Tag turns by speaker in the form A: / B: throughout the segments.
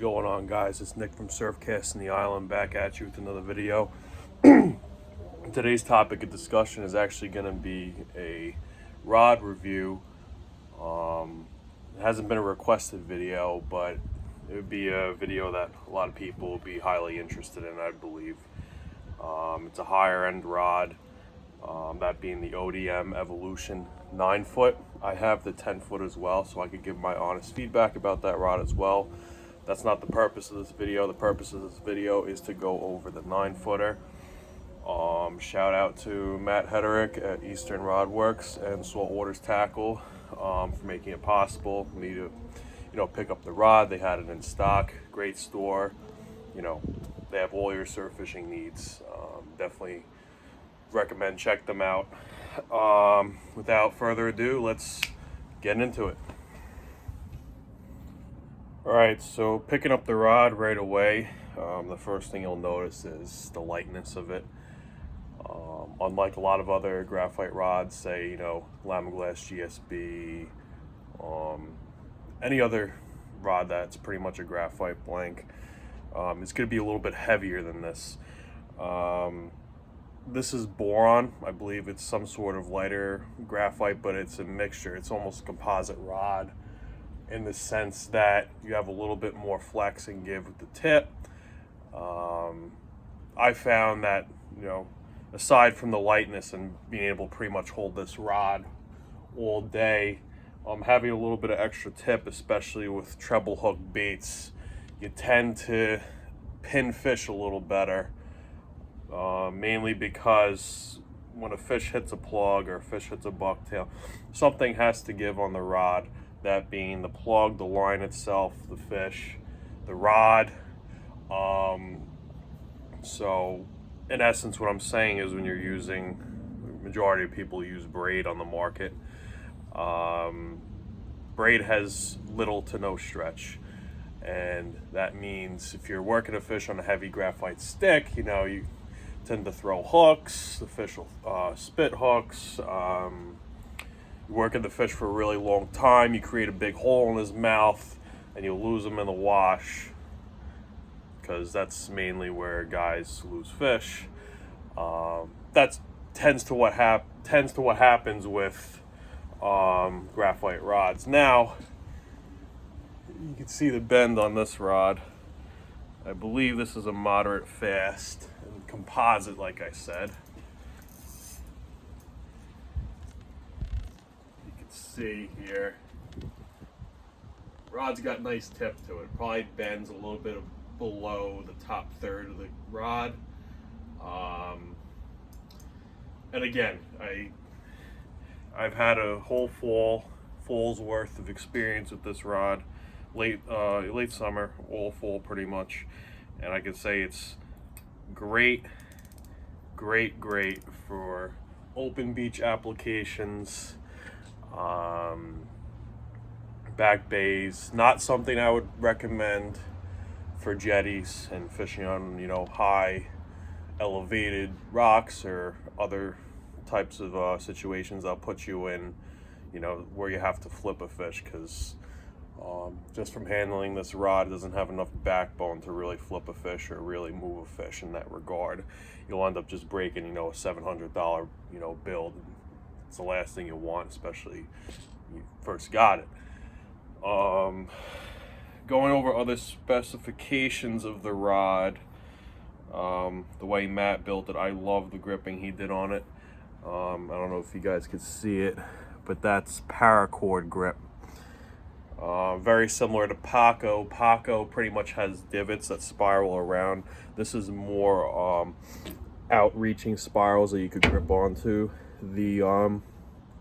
A: going on, guys? It's Nick from Surfcast in the Island, back at you with another video. Today's topic of discussion is actually going to be a rod review. It hasn't been a requested video, but it would be a video that a lot of people would be highly interested in, I believe. It's a higher end rod, that being the Odm Evolution 9-foot. I have the 10-foot as well, so I could give my honest feedback about that rod as well. That's not the purpose of this video. The purpose of this video is to go over the 9-footer. Shout out to Matt Hetterich at Eastern Rod Works and Saltwaters Tackle for making it possible for me to, pick up the rod. They had it in stock. Great store. They have all your surf fishing needs. Definitely recommend check them out. Without further ado, let's get into it. Alright, so picking up the rod right away, the first thing you'll notice is the lightness of it. Unlike a lot of other graphite rods, say, Lamiglass GSB, any other rod that's pretty much a graphite blank, it's going to be a little bit heavier than this. This is boron. I believe it's some sort of lighter graphite, but it's a mixture. It's almost a composite rod in the sense that you have a little bit more flex and give with the tip. I found that, aside from the lightness and being able to pretty much hold this rod all day, having a little bit of extra tip, especially with treble hook baits, you tend to pin fish a little better. Mainly because when a fish hits a plug or a fish hits a bucktail, something has to give on the rod, that being the plug, the line itself, the fish, the rod. So in essence, what I'm saying is when you're using, the majority of people use braid on the market, braid has little to no stretch. And that means if you're working a fish on a heavy graphite stick, you tend to throw hooks, the fish will spit hooks. You're working the fish for a really long time, you create a big hole in his mouth and you lose him in the wash, because that's mainly where guys lose fish. That tends to what happens with graphite rods. Now you can see the bend on this rod. I believe this is a moderate fast and composite, like I said. You can see here, rod's got nice tip to it. Probably bends a little bit below the top third of the rod. And again, I've had a whole fall's worth of experience with this rod. Late summer, all fall pretty much, and I can say it's great for open beach applications, back bays. Not something I would recommend for jetties and fishing on high elevated rocks or other types of situations that'll put you in where you have to flip a fish, because just from handling this rod, it doesn't have enough backbone to really flip a fish or really move a fish in that regard. You'll end up just breaking, a $700, build. It's the last thing you want, especially when you first got it. Going over other specifications of the rod, the way Matt built it, I love the gripping he did on it. I don't know if you guys could see it, but that's paracord grip. Very similar to Paco. Paco pretty much has divots that spiral around. This is more outreaching spirals that you could grip onto. The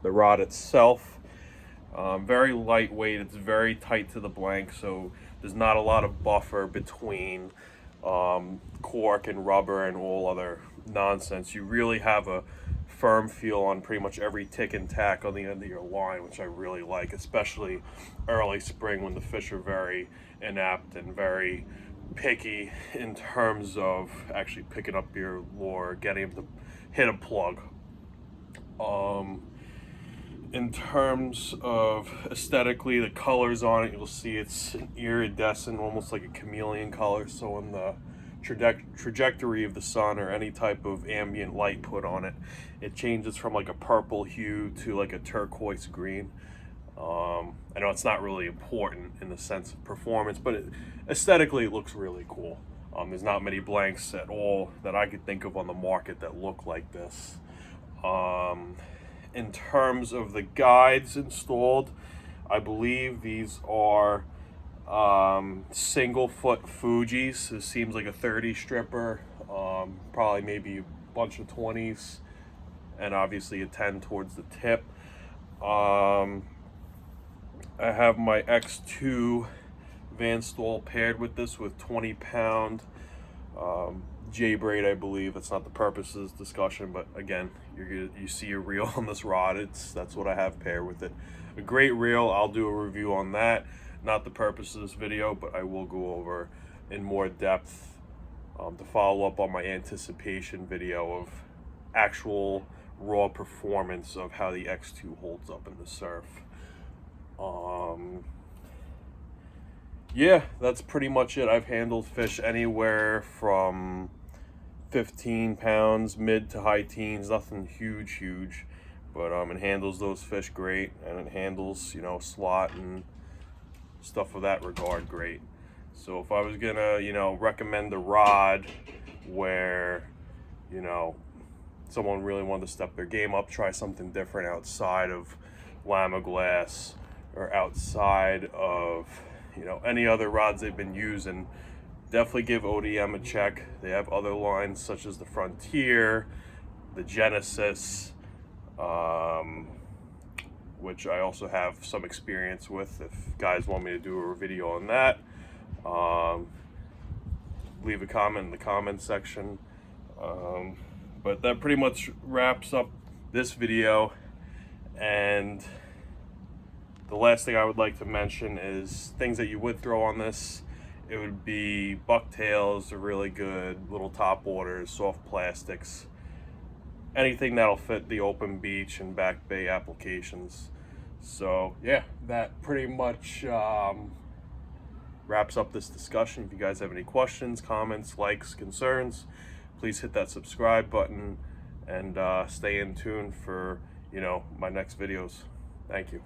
A: rod itself, very lightweight. It's very tight to the blank, so there's not a lot of buffer between cork and rubber and all other nonsense. You really have a firm feel on pretty much every tick and tack on the end of your line, which I really like, especially early spring when the fish are very inept and very picky in terms of actually picking up your lure, getting them to hit a plug. In terms of aesthetically, the colors on it, you'll see it's an iridescent, almost like a chameleon color. So when the trajectory of the sun or any type of ambient light put on it, it changes from like a purple hue to like a turquoise green. I know it's not really important in the sense of performance, but aesthetically it looks really cool. There's not many blanks at all that I could think of on the market that look like this. In terms of the guides installed, I believe these are single foot Fuji's. This seems like a 30 stripper, probably maybe a bunch of 20s, and obviously a 10 towards the tip. I have my X2 Van Stal paired with this with 20-pound J-braid, I believe. That's not the purpose of this discussion, but again, you see a reel on this rod. That's what I have paired with it. A great reel. I'll do a review on that. Not the purpose of this video, but I will go over in more depth to follow up on my anticipation video of actual raw performance of how the X2 holds up in the surf. Yeah, that's pretty much it. I've handled fish anywhere from 15 pounds, mid to high teens, nothing huge, but it handles those fish great, and it handles, you know, slot and stuff of that regard great. So if I was gonna, you know, recommend a rod where, you know, someone really wanted to step their game up, try something different outside of Lama Glass or outside of, you know, any other rods they've been using, definitely give ODM a check. They have other lines such as the Frontier, the Genesis, which I also have some experience with. If guys want me to do a video on that, leave a comment in the comment section. But that pretty much wraps up this video, and the last thing I would like to mention is things that you would throw on this. It would be bucktails, are really good, little top waters, soft plastics, anything that'll fit the open beach and back bay applications. So yeah, that pretty much wraps up this discussion. If you guys have any questions, comments, likes, concerns, please hit that subscribe button and stay in tune for, you know, my next videos. Thank you.